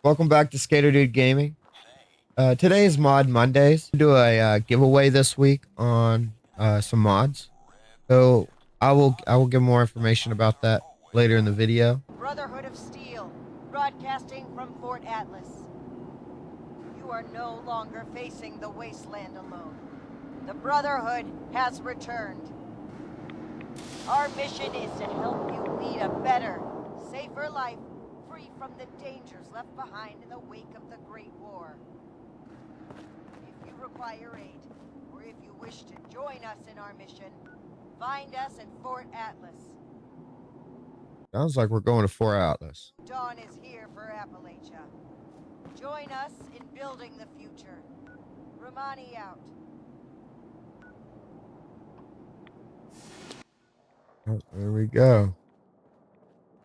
Welcome back to Skater Dude Gaming. Today is Mod Mondays. We do a giveaway this week on some mods. So I will give more information about that later in the video. Brotherhood of Steel, broadcasting from Fort Atlas. You are no longer facing the wasteland alone. The Brotherhood has returned. Our mission is to help you lead a better, safer life, free from the dangers left behind in the wake of the Great War. If you require aid, or if you wish to join us in our mission, find us in Fort Atlas. Sounds like we're going to Fort Atlas. Dawn is here for Appalachia. Join us in building the future. Romani out. Oh, there we go.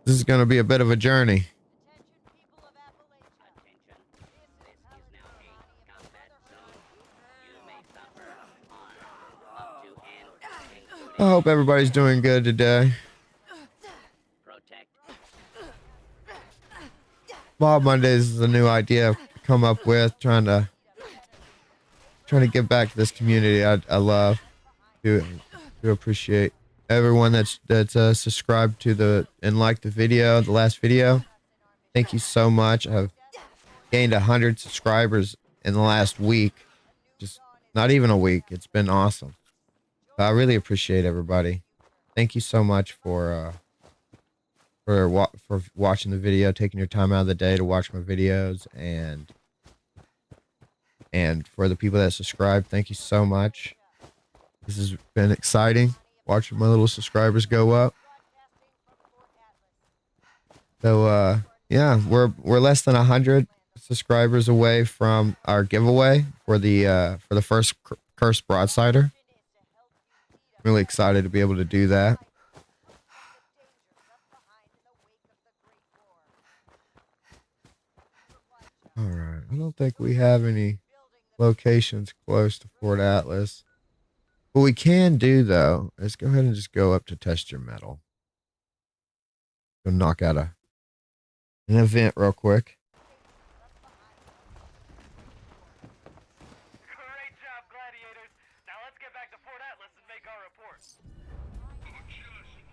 This is going to be a bit of a journey. Attention people of Appalachia. Attention. This is now a combat zone. You may suffer harm up to and including I hope everybody's doing good today. protect. Mod Mondays is a new idea I've come up with, trying to give back to this community. I love to appreciate everyone that's subscribed to and liked the last video. Thank you so much. I've gained 100 subscribers in the last week. Just not even a week. It's been awesome. I really appreciate everybody. Thank you so much for watching the video, taking your time out of the day to watch my videos, and for the people that subscribe, thank you so much. This has been exciting, watching my little subscribers go up. So yeah, we're less than 100 subscribers away from our giveaway for the first cursed broadsider. Really excited to be able to do that. All right, I don't think we have any locations close to Fort Atlas. What we can do though is go ahead and just go up to test your metal. Go knock out an event real quick. Great job, gladiators. Now let's get back to Fort Atlas and make our report.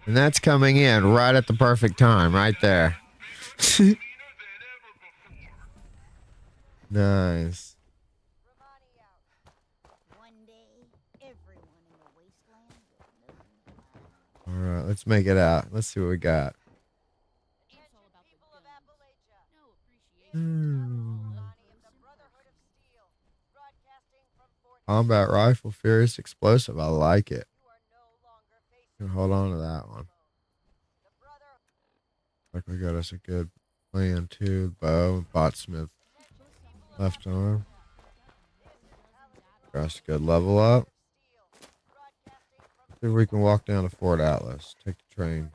And that's coming in right at the perfect time, right there. Nice. Romani out. One day, everyone in the wasteland will know. All right, let's make it out. Let's see what we got. Attention people of Appalachia. Hmm. Romani of the Brotherhood of Steel, broadcasting from Fort Combat rifle, furious explosive. I like it. You are no longer facing Hold on to that one. the Brotherhood. Like we got us a good plan too. Bow, botsmith, left arm. Got us a good level up. See if we can walk down to Fort Atlas. Take the train.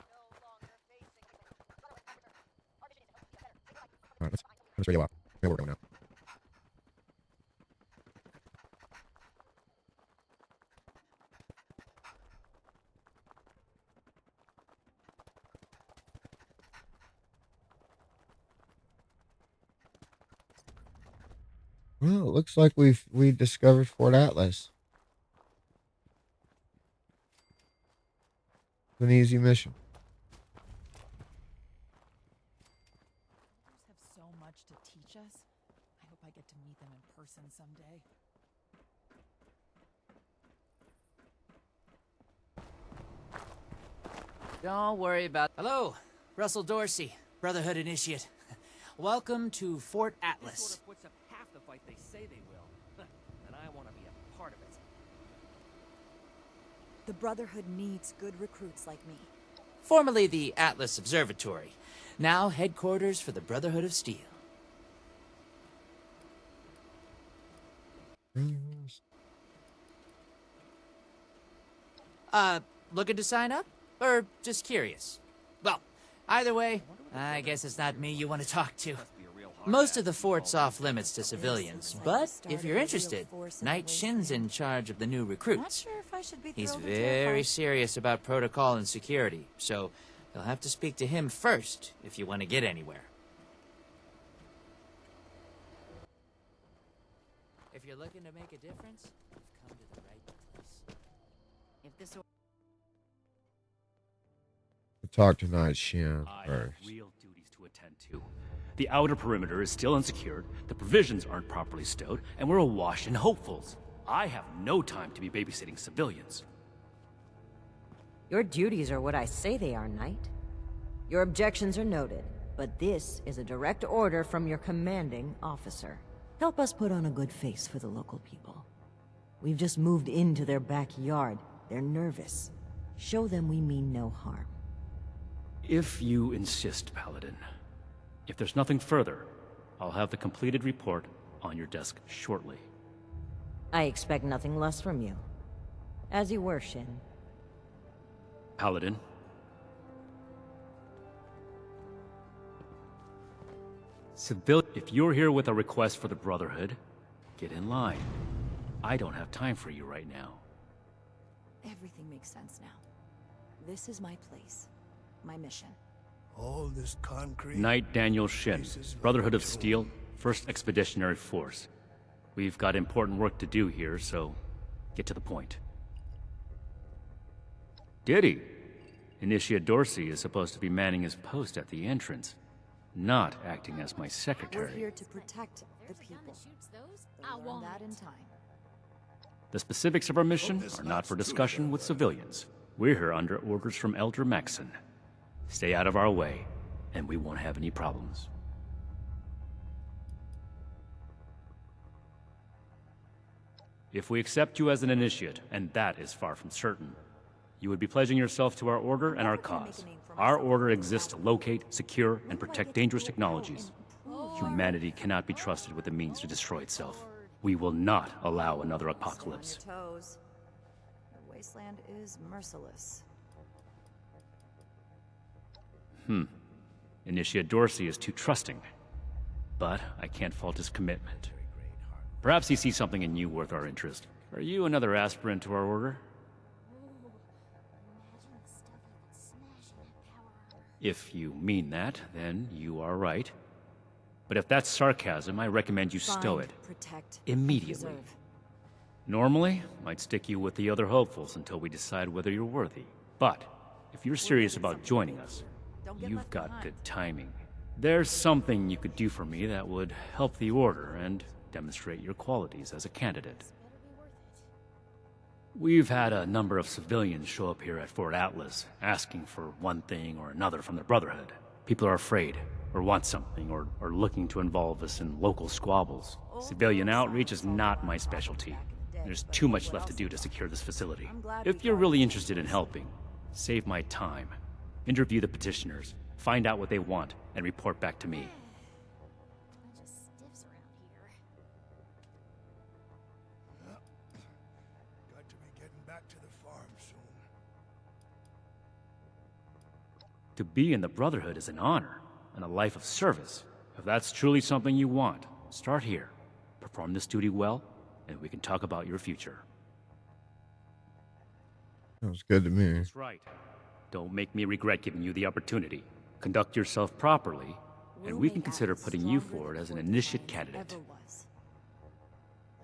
All right, let's radio out. Where we're going now. Well, it looks like we discovered Fort Atlas. It's an easy mission. Elders have so much to teach us. I hope I get to meet them in person someday. Don't worry about. Hello, Russell Dorsey, Brotherhood Initiate. Welcome to Fort This Atlas. sort of puts up half the fight they say they will. And I want to be a part of it. The Brotherhood needs good recruits like me. Formerly the Atlas Observatory, now headquarters for the Brotherhood of Steel. Looking to sign up? Or just curious? Well, either way, I guess it's not me you want to talk to. Most of the fort's off limits to civilians, but if you're interested, Knight Shin's in charge of the new Not recruits. sure if I should be He's thrilled or very terrified. serious about protocol and security, so you'll have to speak to him first if you want to get anywhere. If you're looking to make a difference, you've come to the right place. If this We'll talk to Night Shin I have first. real duties to attend to. The outer perimeter is still unsecured, the provisions aren't properly stowed, and we're awash in hopefuls. I have no time to be babysitting civilians. Your duties are what I say they are, Knight. Your objections are noted, but this is a direct order from your commanding officer. Help us put on a good face for the local people. We've just moved into their backyard. They're nervous. Show them we mean no harm. If you insist, Paladin. If there's nothing further, I'll have the completed report on your desk shortly. I expect nothing less from you. As you were, Shin. Paladin. If you're here with a request for the Brotherhood, get in line. I don't have time for you right now. Everything makes sense now. This is my place. My mission. All this concrete. Knight Daniel Shin, Brotherhood of Steel, 1st Expeditionary Force. We've got important work to do here, so get to the point. Diddy. Initiate Dorsey is supposed to be manning his post at the entrance, not acting as my We're secretary. here to protect the people. We'll learn that in time. The specifics of our mission are not for discussion with civilians. We're here under orders from Elder Maxson. Stay out of our way, and we won't have any problems. If we accept you as an initiate, and that is far from certain, you would be pledging yourself to our order and our cause. Our order exists to locate, secure, and protect dangerous technologies. Humanity cannot be trusted with the means to destroy itself. We will not allow another apocalypse. Stay on your toes. The wasteland is merciless. Initiate Dorsey is too trusting, but I can't fault his commitment. Perhaps he sees something in you worth our interest. Are you another aspirant to our order? If you mean that, then you are right. But if that's sarcasm, I recommend you stow Find, it protect, immediately. preserve. Normally, I'd stick you with the other hopefuls until we decide whether you're worthy. But if you're serious about joining us, Don't get you've left got behind. good timing. There's something you could do for me that would help the Order and demonstrate your qualities as a candidate. We've had a number of civilians show up here at Fort Atlas, asking for one thing or another from the Brotherhood. People are afraid, or want something, or are looking to involve us in local squabbles. Civilian outreach is not my specialty. There's too much left to do to secure this facility. If you're really interested in helping, save my time. Interview the petitioners, find out what they want, and report back to me. Bunch of stiffs around here. Got to be getting back to the farm soon. To be in the Brotherhood is an honor, and a life of service. If that's truly something you want, start here. Perform this duty well, and we can talk about your future. Sounds good to me. That's right. Don't make me regret giving you the opportunity. Conduct yourself properly, and we can consider putting you forward as an initiate candidate. Ever was.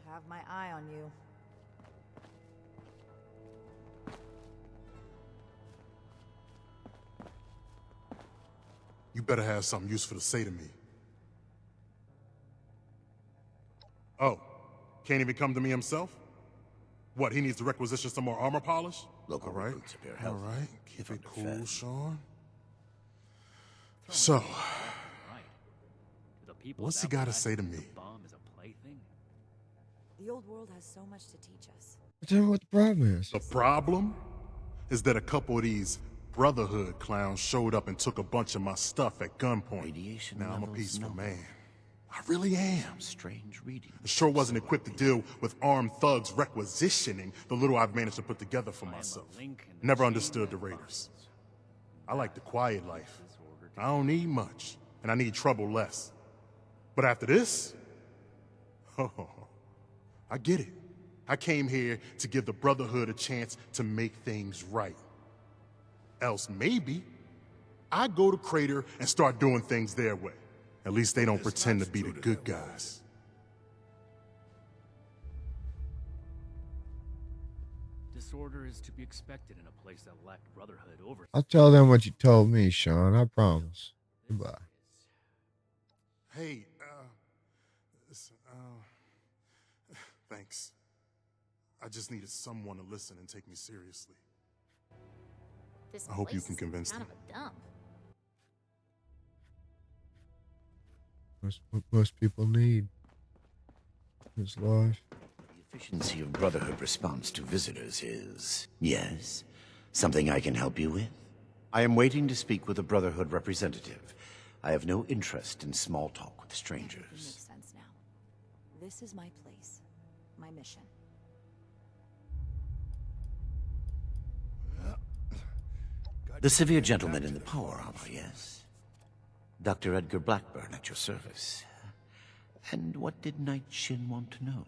I have my eye on you. You better have something useful to say to me. Oh, can't even come to me himself? What, he needs to requisition some more armor polish? Local recruits appear healthy. All right, keep it cool, underfed. Sean. So, Right. To the people what's of he gotta Appalachia, say to me? the bomb is a plaything. The old world has so much to teach us. Tell me what the problem is. the problem is that a couple of these Brotherhood clowns showed up and took a bunch of my stuff at gunpoint. Radiation Now I'm a levels peaceful number. man. I really am. Strange reading. I sure wasn't equipped to deal with armed thugs requisitioning the little I've managed to put together for I am a myself. link in the Never chain understood the that Raiders. binds. I like the quiet life. This order I don't need much, and I need trouble less. But after this, oh, I get it. I came here to give the Brotherhood a chance to make things right. Else maybe I go to Crater and start doing things their way. At least they don't pretend to be the good guys. disorder is to be expected in a place that lacked brotherhood oversight. I'll tell them what you told me, Sean. I promise. Goodbye. Hey, listen, thanks. I just needed someone to listen and take me seriously. This I hope you place can is convince kind them. of a dump. That's what most people need. Is life. The efficiency of Brotherhood response to visitors is... Yes? Something I can help you with? I am waiting to speak with a Brotherhood representative. I have no interest in small talk with Everything strangers. makes sense now. This is my place. My mission. The severe gentleman in the power armor, yes? Dr. Edgar Blackburn at your service. And what did Knight Shin want to know?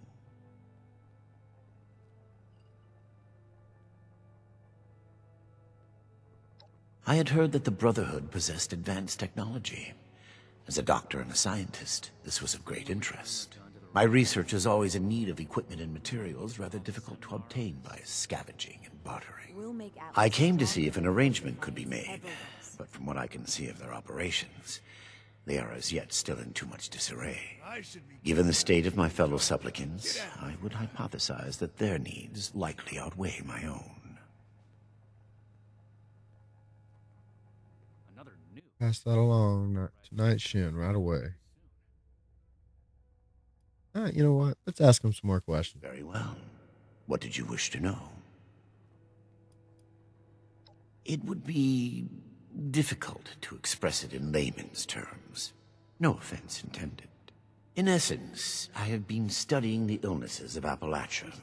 I had heard that the Brotherhood possessed advanced technology. As a doctor and a scientist, this was of great interest. My research is always in need of equipment and materials rather difficult to obtain by scavenging and bartering. We'll make Atlas I came to see stronger if an than arrangement could be Atlas made, ever was. but from what I can see of their operations, they are as yet still in too much disarray. Given the state of my fellow supplicants, I would hypothesize that their needs likely outweigh my own. Another new. Pass that along to Night Shin right away. All right, you know what? Let's ask him some more questions. Very well. What did you wish to know? It would be difficult to express it in layman's terms. No offense intended. In essence, I have been studying the illnesses of Appalachia.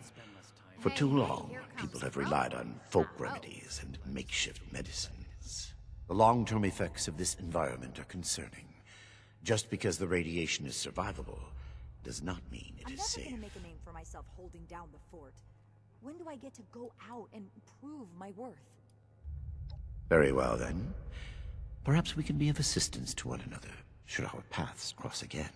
For too long, people have relied on folk remedies and makeshift medicines. The long-term effects of this environment are concerning. Just because the radiation is survivable does not mean it I'm is never safe. gonna make a name for myself holding down the fort. When do I get to go out and prove my worth? Very well, then. Perhaps we can be of assistance to one another, should our paths cross again.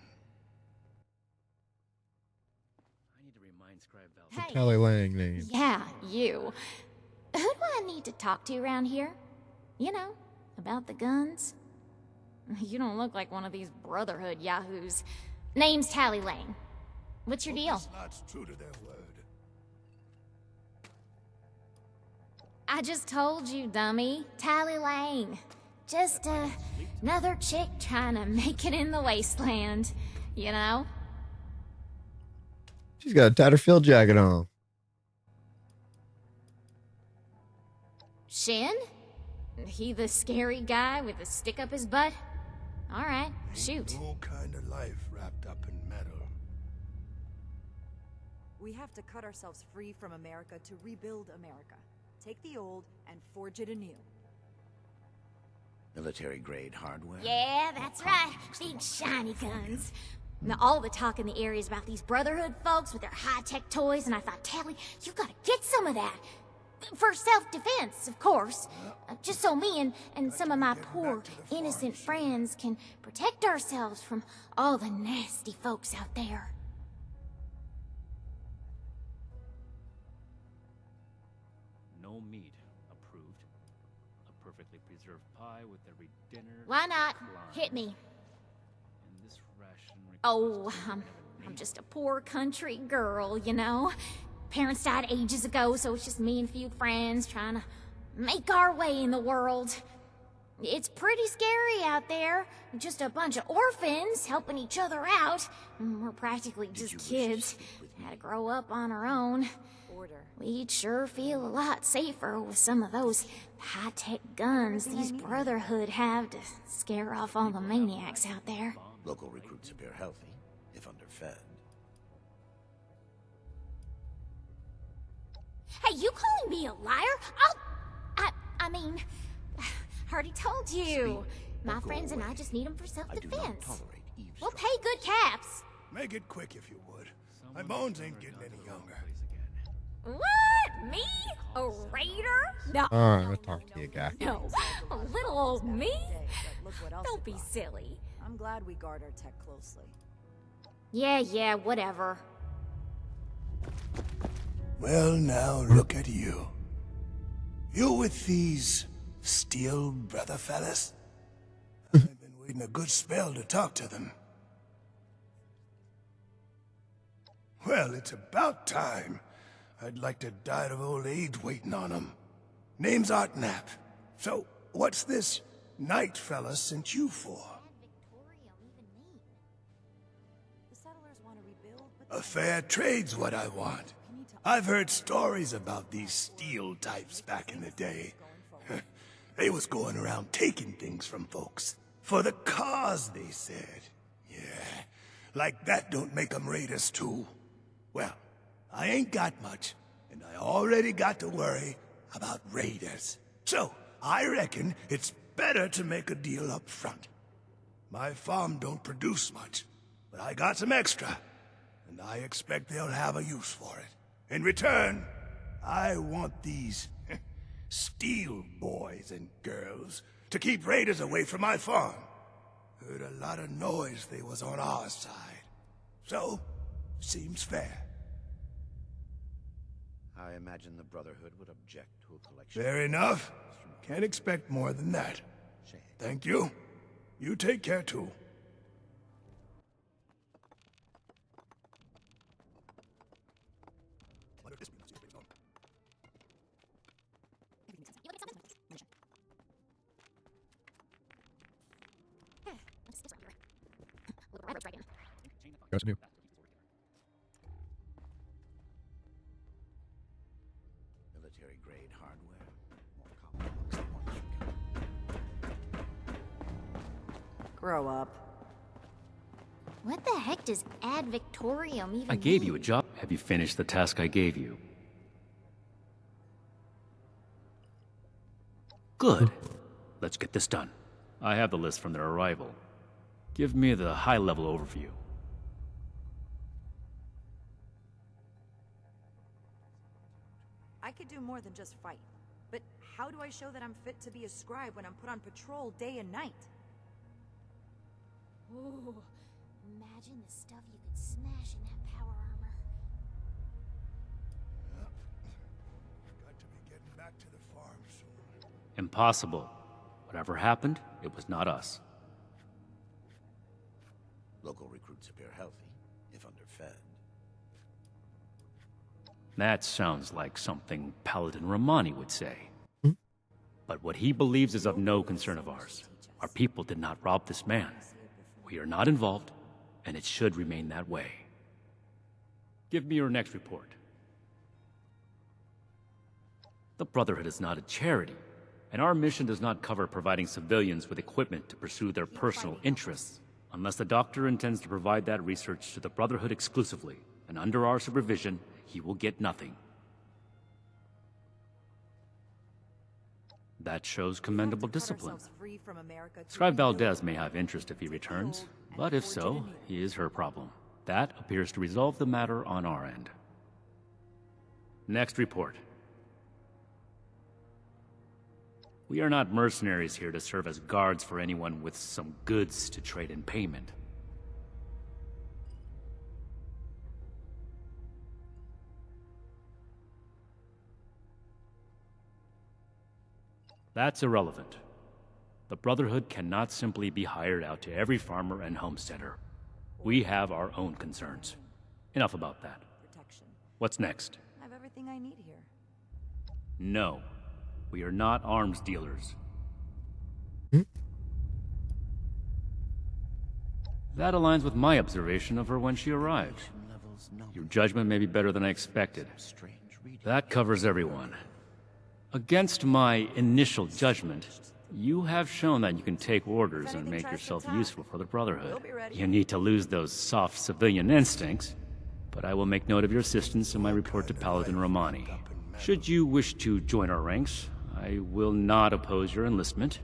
I need to remind Scribe Val. Hey. Tally Lang name. Yeah, you. Who do I need to talk to around here? You know, about the guns? You don't look like one of these Brotherhood yahoos. Name's Tally Lang. What's your deal? Not true to their word. I just told you, dummy. Tally Lang. Just another chick trying to make it in the wasteland. You know? She's got a tighter field jacket on. Shin? He the scary guy with the stick up his butt? Alright, shoot. No kind of life wrapped up in metal. We have to cut ourselves free from America to rebuild America. Take the old and forge it anew. Military-grade hardware? Yeah, that's right. Big shiny guns. Now, all the talk in the area is about these Brotherhood folks with their high-tech toys, and I thought, Tally, you gotta get some of that. For self-defense, of course. Just so me and some of my poor, innocent friends can protect ourselves from all the nasty folks out there. No meat approved. A perfectly preserved pie with every dinner. Why not? declined. Hit me. And this ration Oh, requires I'm meat. just a poor country girl, you know? Parents died ages ago, so it's just me and a few friends trying to make our way in the world. It's pretty scary out there. Just a bunch of orphans helping each other out. We're practically just you wish to kids. speak with me? Had to grow up on our own. Order. We'd sure feel a lot safer with some of those high-tech guns these Brotherhood have to scare off all the maniacs out there. Local recruits appear healthy, if underfed. Hey, you calling me a liar? I mean, I already told you. My or go friends and I away. just need them for I do not self-defense. tolerate We'll eavesdropping. pay good caps. Make it quick if you would. Someone bones never ain't getting gone any to the wrong younger. place again. What? Me? A raider? No. All right, I'll talk to you, guy. No. A little old me? Day, but look what else Don't it be brought. silly. I'm glad we guard our tech closely. Yeah, whatever. Well, now look at you. You with these Steel Brother fellas? I've been waiting a good spell to talk to them. Well, it's about time. I'd like to die of old age waiting on them. Name's Artnap. So, what's this Knight fella sent you for? The settlers want to rebuild, but A fair trade's what I want. I've heard stories about these steel types back in the day. They was going around taking things from folks. For the cause, they said. Yeah, like that don't make them raiders too. Well, I ain't got much, and I already got to worry about raiders. So, I reckon it's better to make a deal up front. My farm don't produce much, but I got some extra, and I expect they'll have a use for it. In return, I want these steel boys and girls to keep raiders away from my farm. Heard a lot of noise they was on our side. So, seems fair. I imagine the Brotherhood would object to a collection. Fair enough. Can't expect more than that. Thank you. You take care too. Got new. Military grade hardware. More complex than ones. grow up. What the heck does Ad Victorium even I gave mean? you a job. Have you finished the task I gave you? Good. Let's get this done. I have the list from their arrival. Give me the high-level overview. I could do more than just fight. But how do I show that I'm fit to be a scribe when I'm put on patrol day and night? Ooh, imagine the stuff you could smash in that power armor. Got to be getting back to the farm soon. Impossible. Whatever happened, it was not us. Local recruits appear healthy, if underfed. That sounds like something Paladin Romani would say. But what he believes is of no concern of ours. Our people did not rob this man. We are not involved, and it should remain that way. Give me your next report. The Brotherhood is not a charity, and our mission does not cover providing civilians with equipment to pursue their personal interests, unless the doctor intends to provide that research to the Brotherhood exclusively, and under our supervision, he will get nothing. That shows commendable discipline. Scribe Valdez may have interest if he returns, but if so, he is her problem. That appears to resolve the matter on our end. Next report. We are not mercenaries here to serve as guards for anyone with some goods to trade in payment. That's irrelevant. The Brotherhood cannot simply be hired out to every farmer and homesteader. We have our own concerns. Enough about that. What's next? I have everything I need here. No. We are not arms dealers. That aligns with my observation of her when she arrived. Your judgment may be better than I expected. That covers everyone. Against my initial judgment, you have shown that you can take orders and make yourself useful for the Brotherhood. You need to lose those soft civilian instincts, but I will make note of your assistance in my report to Paladin Romani. Should you wish to join our ranks, I will not oppose your enlistment.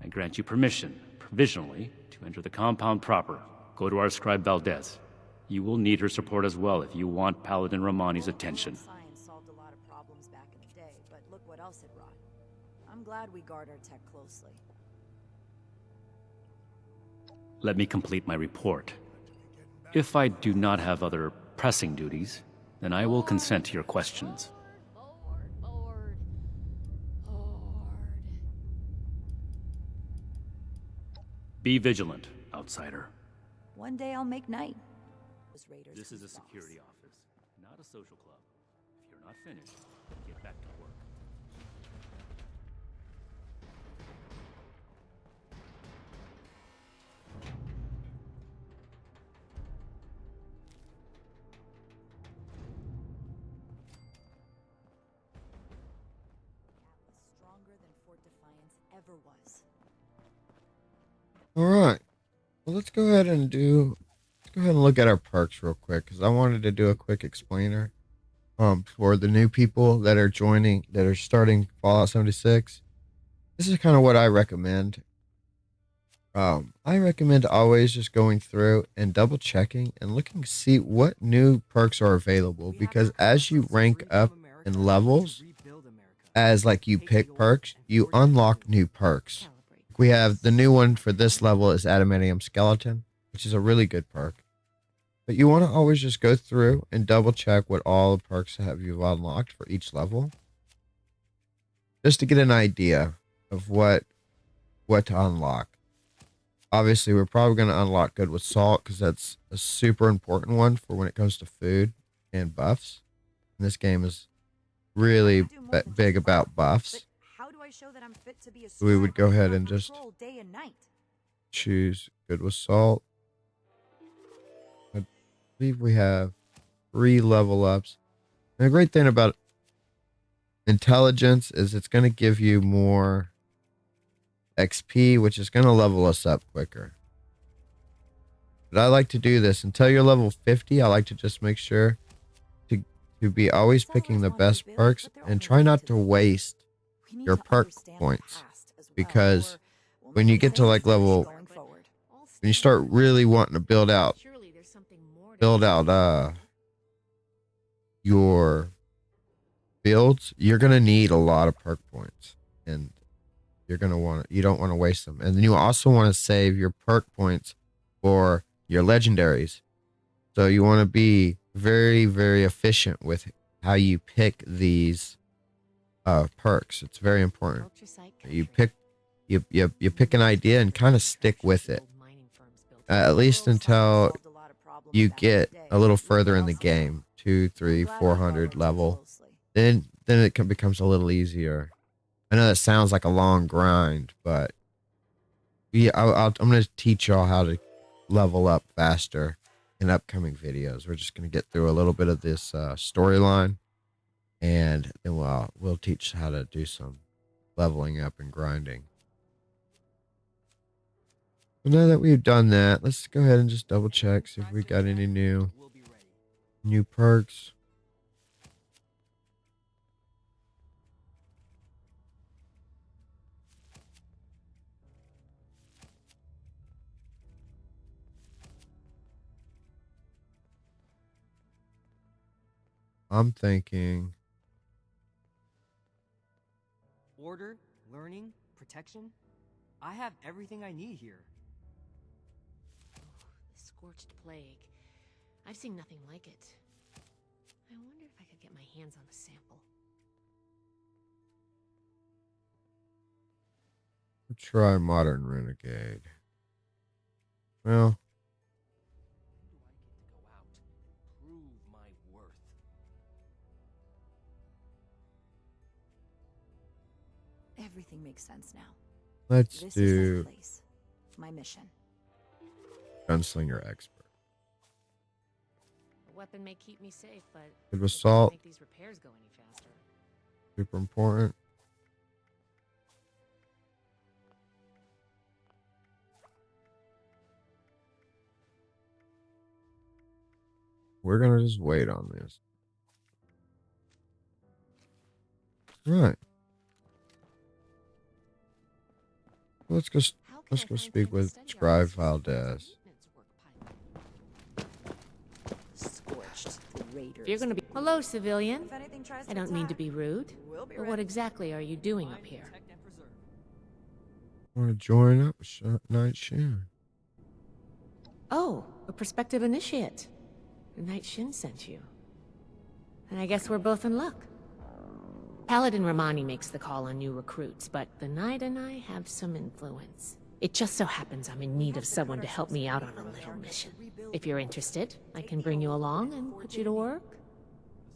I grant you permission, provisionally, to enter the compound proper. Go to our scribe Valdez. You will need her support as well if you want Paladin Romani's attention. Science solved a lot of problems back in the day, but look what else it brought. I'm glad we guard our tech closely. Let me complete my report. If I do not have other pressing duties, then I will consent to your questions. Be vigilant, outsider. One day I'll make night. This is a security office, not a social club. If you're not finished, get back to work. Stronger than Fort Defiance ever was. All right. Well, let's go ahead and look at our perks real quick, because I wanted to do a quick explainer for the new people that are starting Fallout 76. This is kind of what I recommend. I recommend always just going through and double checking and looking to see what new perks are available, because as you rank up in levels, as like you pick perks, you unlock new perks. We have the new one for this level is Adamantium Skeleton, which is a really good perk. But you want to always just go through and double check what all the perks have you unlocked for each level, just to get an idea of what to unlock. Obviously, we're probably going to unlock Good with Salt, because that's a super important one for when it comes to food and buffs. And this game is really big about buffs. How do I show that I'm fit to be a We would go ahead and just day and night? choose Good with Salt. I believe we have 3 level ups. And the great thing about intelligence is it's going to give you more XP, which is going to level us up quicker. But I like to do this until you're level 50. I like to just make sure to be always picking the best perks and try not to waste your perk points, because when you get to like when you start really wanting to build out your builds, you're going to need a lot of perk points, and you don't want to waste them. And then you also want to save your perk points for your legendaries. So you want to be very, very efficient with how you pick these perks. It's very important. You pick an idea and kind of stick with it, at least until you get a little further in the game, 200, 300, 400 level. Then it becomes a little easier. I know that sounds like a long grind, but yeah, I'm going to teach y'all how to level up faster in upcoming videos. We're just going to get through a little bit of this storyline, and then we'll teach how to do some leveling up and grinding. So now that we've done that, let's go ahead and just double check, see if we got any new perks. I'm thinking order, learning, protection. I have everything I need here. The scorched plague. I've seen nothing like it. I wonder if I could get my hands on a sample. we'll try Modern Renegade. Well, Everything makes sense now. let's This do is my place, my mission. Gunslinger Expert. A weapon may keep me safe, but Good with it doesn't salt. make these repairs go any faster. Super important. We're going to just wait on this. Right. Let's go speak with Scribe Valdez. If you're gonna be— Hello, civilian. I don't mean to be rude, but what exactly are you doing up here? Want to join up with Night Shin? Oh, a prospective initiate. Night Shin sent you. I guess we're both in luck. Paladin Romani makes the call on new recruits, but the Knight and I have some influence. It just so happens I'm in need of someone to help me out on a little mission. If you're interested, I can bring you along and put you to work.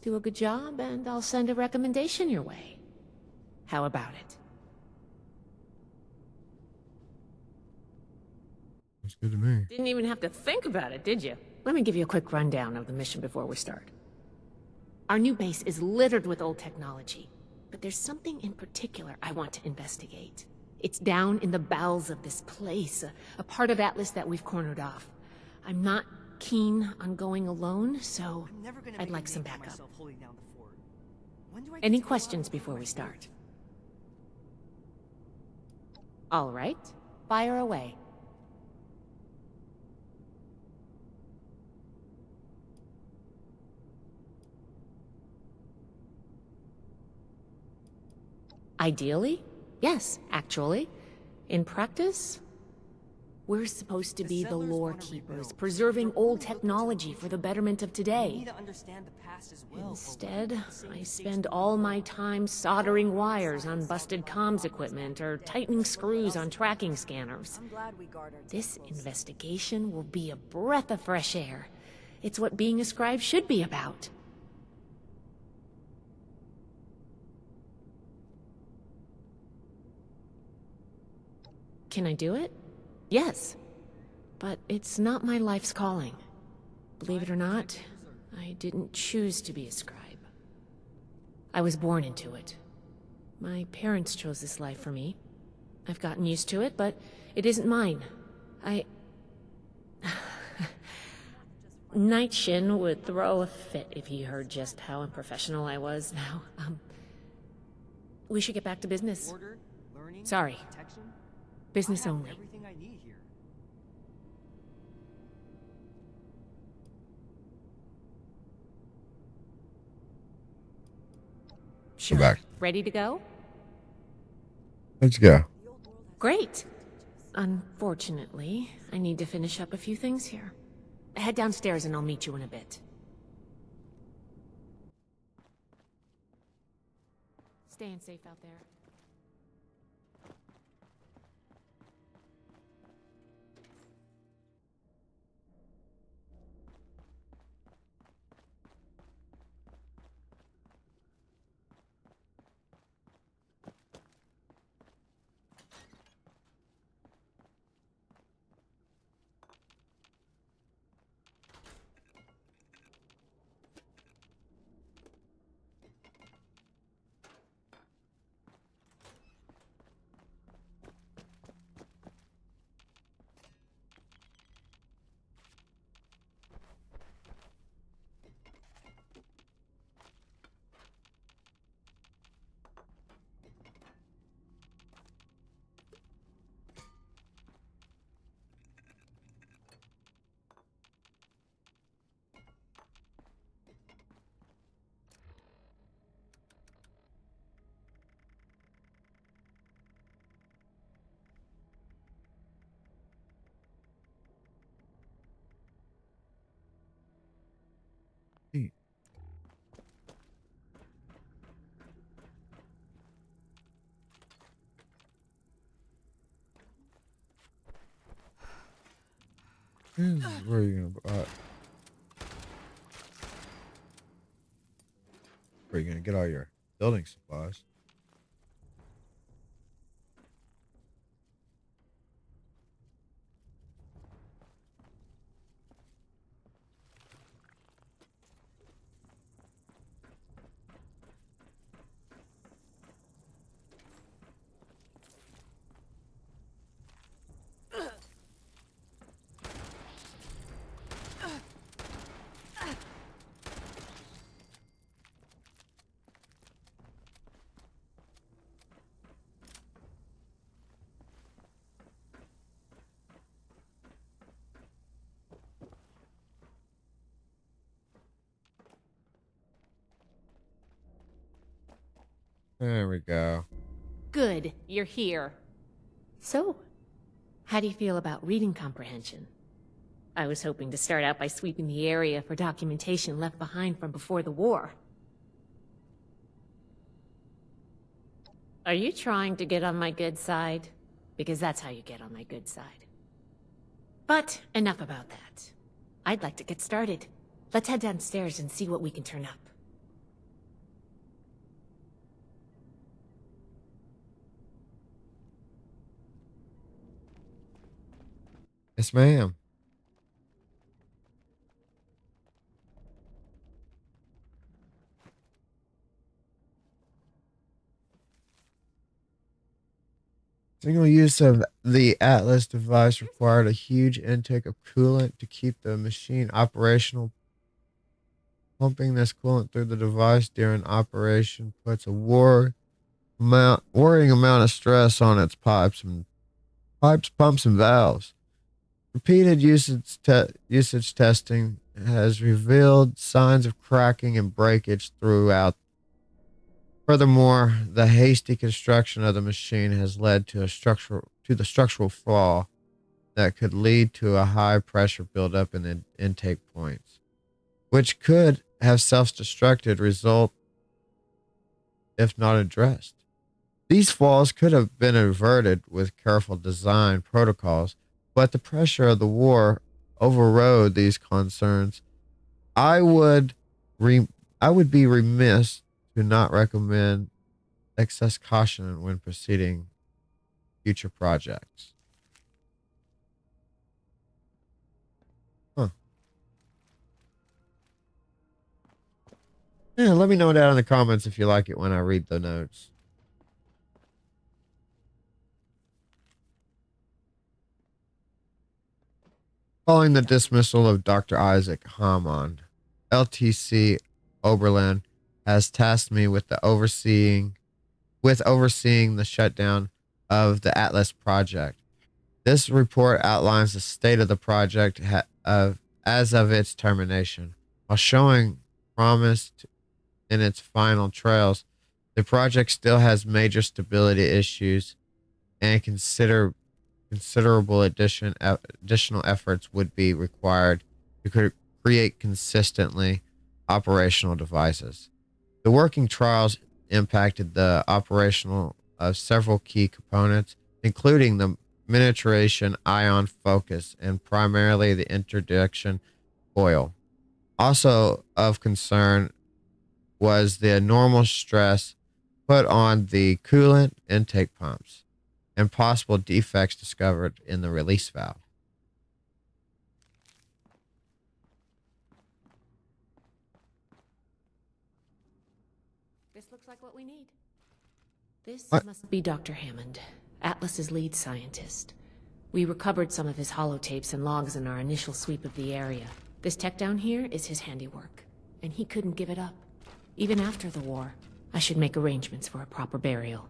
Do a good job, and I'll send a recommendation your way. How about it? That's good to me. Didn't even have to think about it, did you? Let me give you a quick rundown of the mission before we start. Our new base is littered with old technology, but there's something in particular I want to investigate. It's down in the bowels of this place, a part of Atlas that we've cornered off. I'm not keen on going alone, so I'd like some backup. Any questions before we start? All right, fire away. Ideally, yes, actually. In practice, we're supposed to be the lore keepers, preserving old technology for the betterment of today. Instead, I spend all my time soldering wires on busted comms equipment or tightening screws on tracking scanners. This investigation will be a breath of fresh air. It's what being a scribe should be about. Can I do it? Yes. But it's not my life's calling. Believe it or not, I didn't choose to be a scribe. I was born into it. My parents chose this life for me. I've gotten used to it, but it isn't mine. Night Shin would throw a fit if he heard just how unprofessional I was now. We should get back to business. Sorry. Business only. Everything I need here. Sure. Back. Ready to go? Let's go. Great. Unfortunately, I need to finish up a few things here. Head downstairs and I'll meet you in a bit. Staying safe out there. Where are you gonna where are you gonna get all your building supplies? There we go. Good, you're here. So, how do you feel about reading comprehension? I was hoping to start out by sweeping the area for documentation left behind from before the war. Are you trying to get on my good side? Because that's how you get on my good side. But enough about that. I'd like to get started. Let's head downstairs and see what we can turn up. Yes, ma'am. Single use of the Atlas device required a huge intake of coolant to keep the machine operational. Pumping this coolant through the device during operation puts a worrying amount of stress on its pipes, pumps, and valves. Repeated usage testing has revealed signs of cracking and breakage throughout. Furthermore, the hasty construction of the machine has led to the structural flaw that could lead to a high pressure buildup in the intake points, which could have self-destructed result if not addressed. These flaws could have been averted with careful design protocols, but the pressure of the war overrode these concerns. I would be remiss to not recommend excess caution when proceeding future projects. Yeah, let me know down in the comments if you like it when I read the notes. Following the dismissal of Dr. Isaac Hammond, LTC Oberlin has tasked me with overseeing the shutdown of the Atlas project. This report outlines the state of the project as of its termination. While showing promise in its final trails, the project still has major stability issues, and considerable additional efforts would be required to create consistently operational devices. The working trials impacted the operational of several key components, including the miniaturization ion focus and primarily the interdiction coil. Also of concern was the enormous stress put on the coolant intake pumps and possible defects discovered in the release valve. This looks like what we need. This must be Dr. Hammond, Atlas's lead scientist. We recovered some of his holotapes and logs in our initial sweep of the area. This tech down here is his handiwork, and he couldn't give it up. Even after the war, I should make arrangements for a proper burial.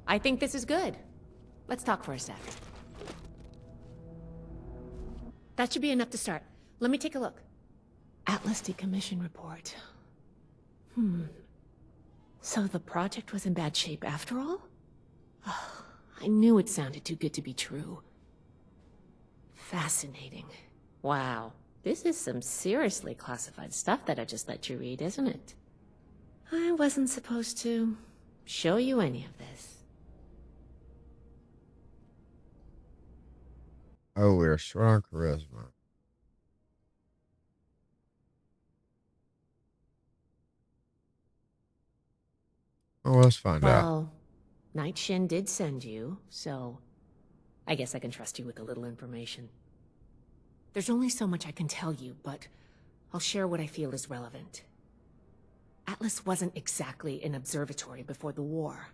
I think this is good. Let's talk for a sec. That should be enough to start. Let me take a look. Atlas decommission report. So the project was in bad shape after all? Oh, I knew it sounded too good to be true. Fascinating. Wow. This is some seriously classified stuff that I just let you read, isn't it? I wasn't supposed to show you any of this. Oh, we're short on charisma. Oh, let's find out. Well, Night Shin did send you, so I guess I can trust you with a little information. There's only so much I can tell you, but I'll share what I feel is relevant. Atlas wasn't exactly an observatory before the war.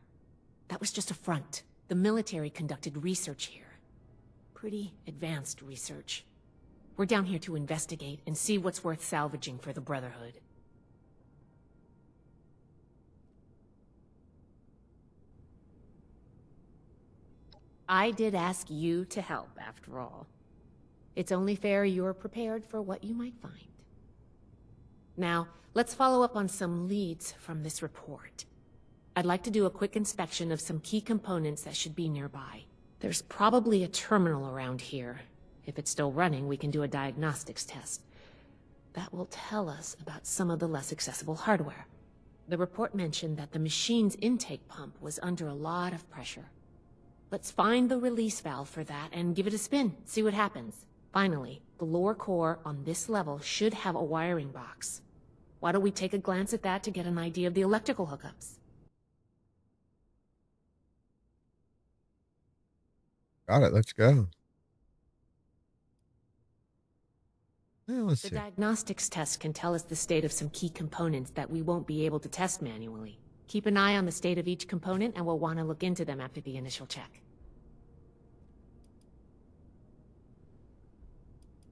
That was just a front. The military conducted research here. Pretty advanced research. We're down here to investigate and see what's worth salvaging for the Brotherhood. I did ask you to help, after all. It's only fair you're prepared for what you might find. Now, let's follow up on some leads from this report. I'd like to do a quick inspection of some key components that should be nearby. There's probably a terminal around here. If it's still running, we can do a diagnostics test. That will tell us about some of the less accessible hardware. The report mentioned that the machine's intake pump was under a lot of pressure. Let's find the release valve for that and give it a spin, see what happens. Finally, the lower core on this level should have a wiring box. Why don't we take a glance at that to get an idea of the electrical hookups? Got it, let's go. Yeah, let's The see. diagnostics test can tell us the state of some key components that we won't be able to test manually. Keep an eye on the state of each component and we'll want to look into them after the initial check.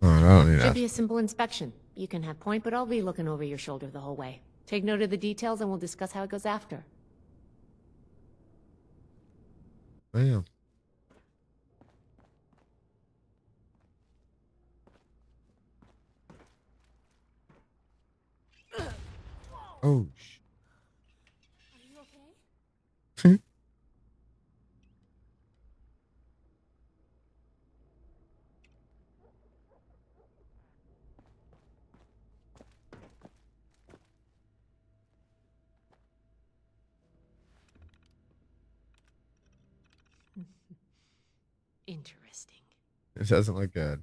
Alright, I don't need Should that. be a simple inspection. You can have point, but I'll be looking over your shoulder the whole way. Take note of the details and we'll discuss how it goes after. Bam. Oh, Are you okay? Interesting. it doesn't look good.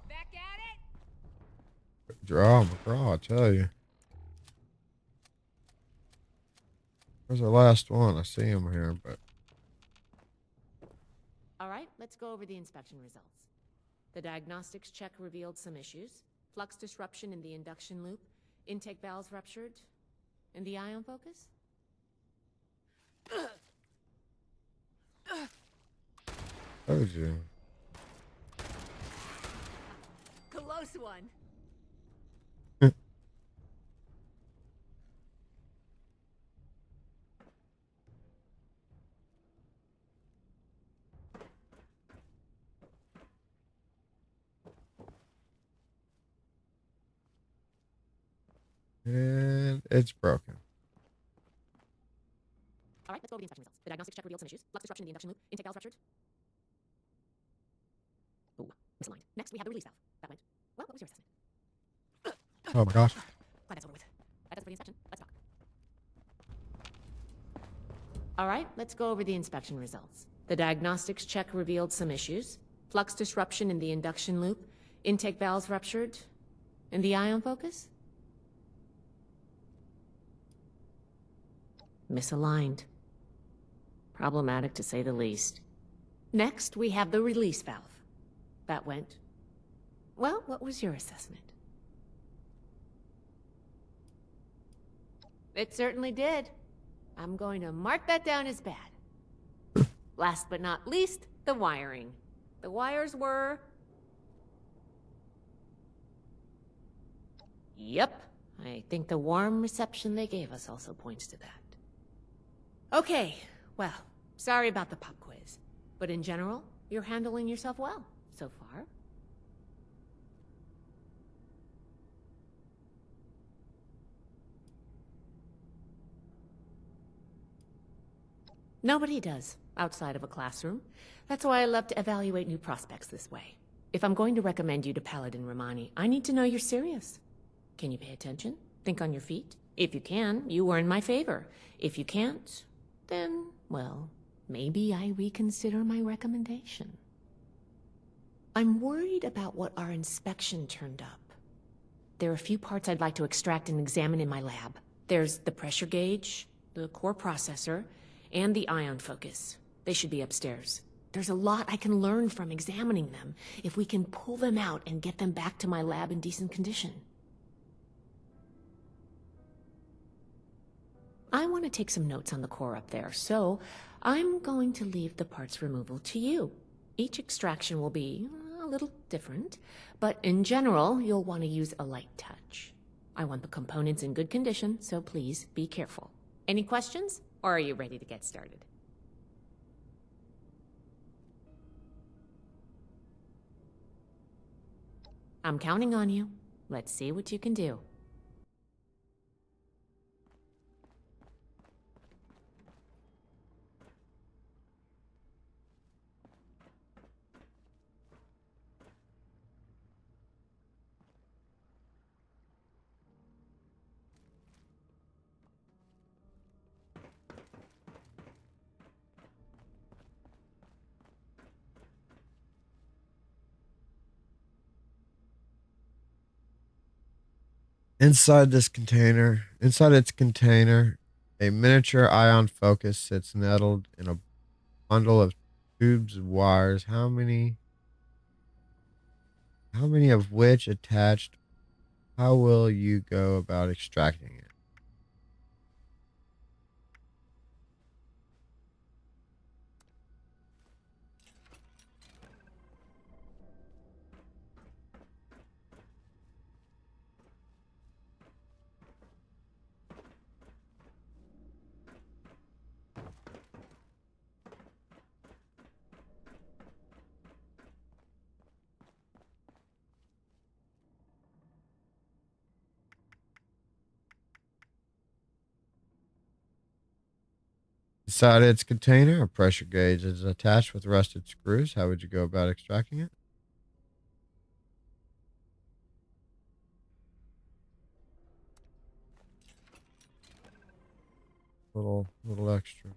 Back at it. Draw, McGraw, I tell you. Where's the last one? I see him here, but All right, let's go over the inspection results. The diagnostics check revealed some issues. Flux disruption in the induction loop, intake valves ruptured, and the ion focus? told you. Close one. And it's broken. All right, let's go over the inspection results. The diagnostics check revealed some issues. Flux disruption in the induction loop, intake valves ruptured. Ooh, misaligned. Next, we have the release valve. That went. Well, what was your assessment? Oh my gosh. Glad that's over with. That does it for the inspection. Let's talk. All right, let's go over the inspection results. The diagnostics check revealed some issues. Flux disruption in the induction loop, intake valves ruptured, and the ion focus? Misaligned. Problematic to say the least. Next, we have the release valve. That went. Well, what was your assessment? It certainly did. I'm going to mark that down as bad. Last but not least, the wiring. The wires were... Yep. I think the warm reception they gave us also points to that. Okay, well, sorry about the pop quiz. But in general, you're handling yourself well so far. Nobody does, outside of a classroom. That's why I love to evaluate new prospects this way. If I'm going to recommend you to Paladin Romani, I need to know you're serious. Can you pay attention? Think on your feet? If you can, you are in my favor. If you can't, then, well, maybe I reconsider my recommendation. I'm worried about what our inspection turned up. There are a few parts I'd like to extract and examine in my lab. There's the pressure gauge, the core processor, and the ion focus. They should be upstairs. There's a lot I can learn from examining them if we can pull them out and get them back to my lab in decent condition. I want to take some notes on the core up there, so I'm going to leave the parts removal to you. Each extraction will be a little different, but in general, you'll want to use a light touch. I want the components in good condition, so please be careful. Any questions, or are you ready to get started? I'm counting on you. Let's see what you can do. Inside its container, a miniature ion focus sits nettled in a bundle of tubes and wires. How many of which attached? How will you go about extracting it? Inside its container, a pressure gauge is attached with rusted screws. How would you go about extracting it? Little extra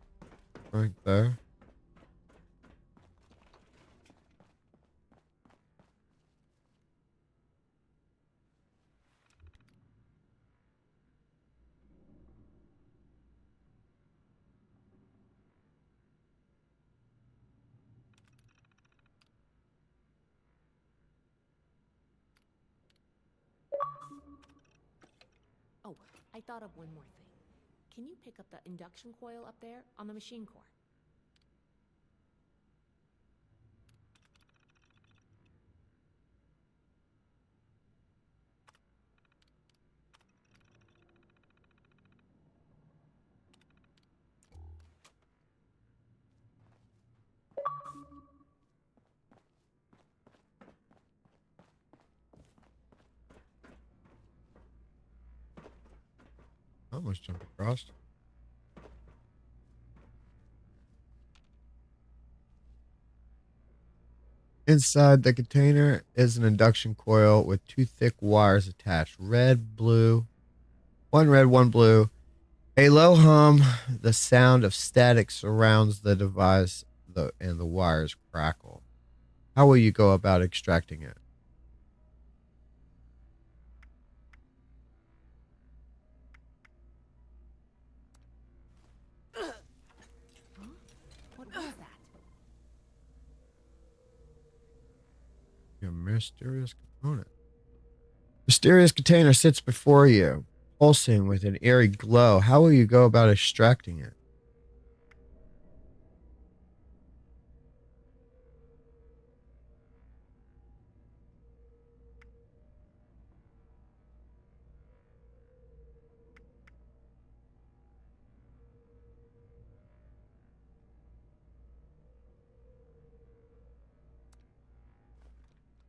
right there. Oh, I thought of one more thing. Can you pick up the induction coil up there on the machine core? I almost jumped across. Inside the container is an induction coil with two thick wires attached. Red, blue. One red, one blue. A low hum, the sound of static surrounds the device and the wires crackle. How will you go about extracting it? What was that? A mysterious component. Mysterious container sits before you, pulsing with an eerie glow. How will you go about extracting it?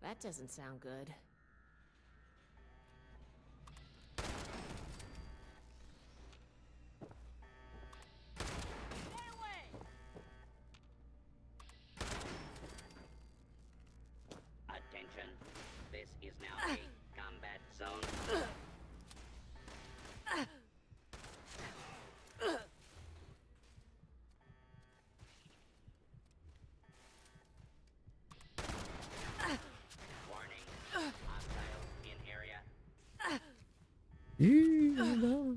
That doesn't sound good. Attention. This is now a combat zone. Warning. Hostiles in area. Yeah.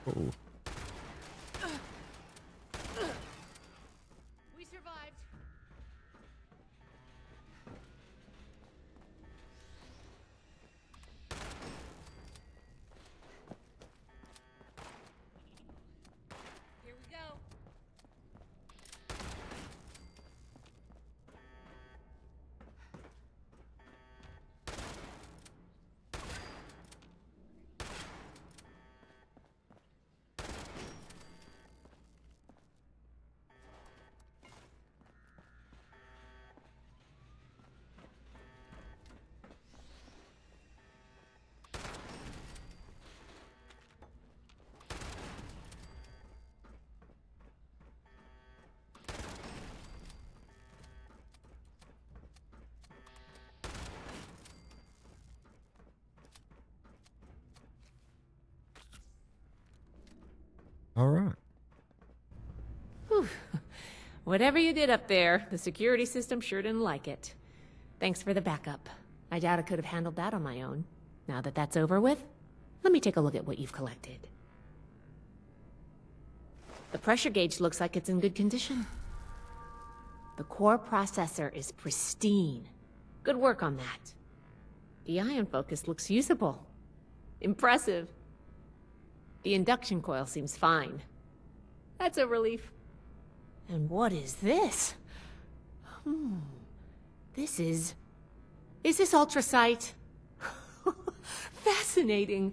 Oh. All right. Whew. Whatever you did up there, the security system sure didn't like it. Thanks for the backup. I doubt I could have handled that on my own. Now that that's over with, let me take a look at what you've collected. The pressure gauge looks like it's in good condition. The core processor is pristine. Good work on that. The ion focus looks usable. Impressive. The induction coil seems fine. That's a relief. And what is this? This is... Is this ultrasight? Fascinating.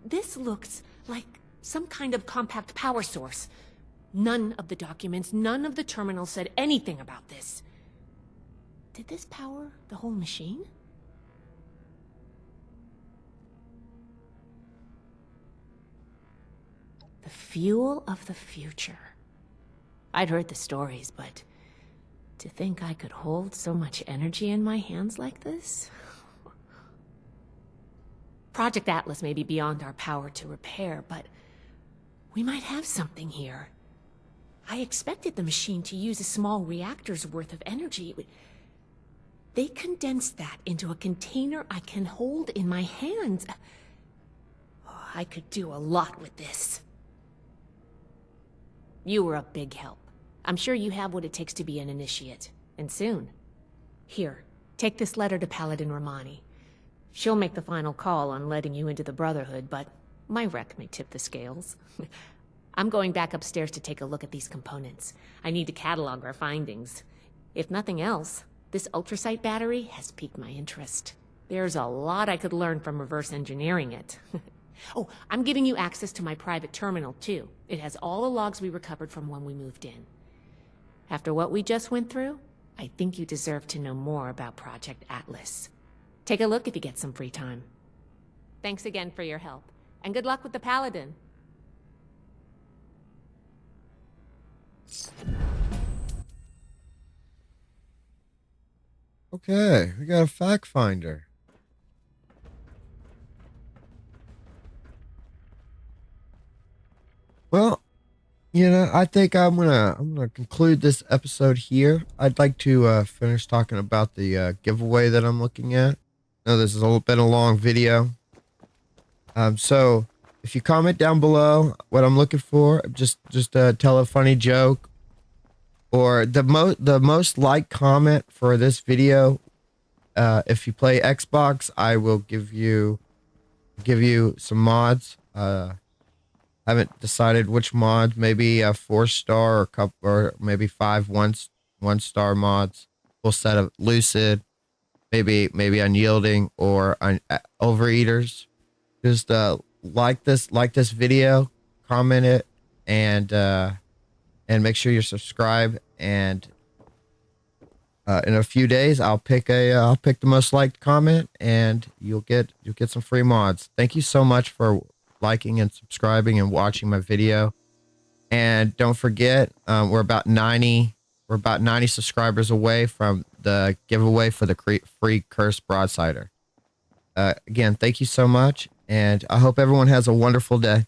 This looks like some kind of compact power source. None of the documents, none of the terminals said anything about this. Did this power the whole machine? The fuel of the future. I'd heard the stories, but to think I could hold so much energy in my hands like this? Project Atlas may be beyond our power to repair, but we might have something here. I expected the machine to use a small reactor's worth of energy. They condensed that into a container I can hold in my hands. I could do a lot with this. You were a big help. I'm sure you have what it takes to be an initiate, and soon. Here, take this letter to Paladin Romani. She'll make the final call on letting you into the Brotherhood, but my wreck may tip the scales. I'm going back upstairs to take a look at these components. I need to catalog our findings. If nothing else, this ultrasight battery has piqued my interest. There's a lot I could learn from reverse engineering it. Oh, I'm giving you access to my private terminal, too. It has all the logs we recovered from when we moved in. After what we just went through, I think you deserve to know more about Project Atlas. Take a look if you get some free time. Thanks again for your help, and good luck with the Paladin. Okay, we got a fact finder. Well, you know, I think I'm gonna conclude this episode here. I'd like to finish talking about the giveaway that I'm looking at. I know this has been a long video. So if you comment down below what I'm looking for, just tell a funny joke, or the most liked comment for this video. If you play Xbox, I will give you some mods. Haven't decided which mods. Maybe a 4-star or maybe 5 one-star mods. We'll set up Lucid, maybe Unyielding or Overeaters. Just like this video, comment it, and make sure you're subscribed. And in a few days, I'll pick the most liked comment, and you'll get some free mods. Thank you so much for liking and subscribing and watching my video. And don't forget, we're about 90 subscribers away from the giveaway for the free Cursed Broadsider. Again, thank you so much, and I hope everyone has a wonderful day.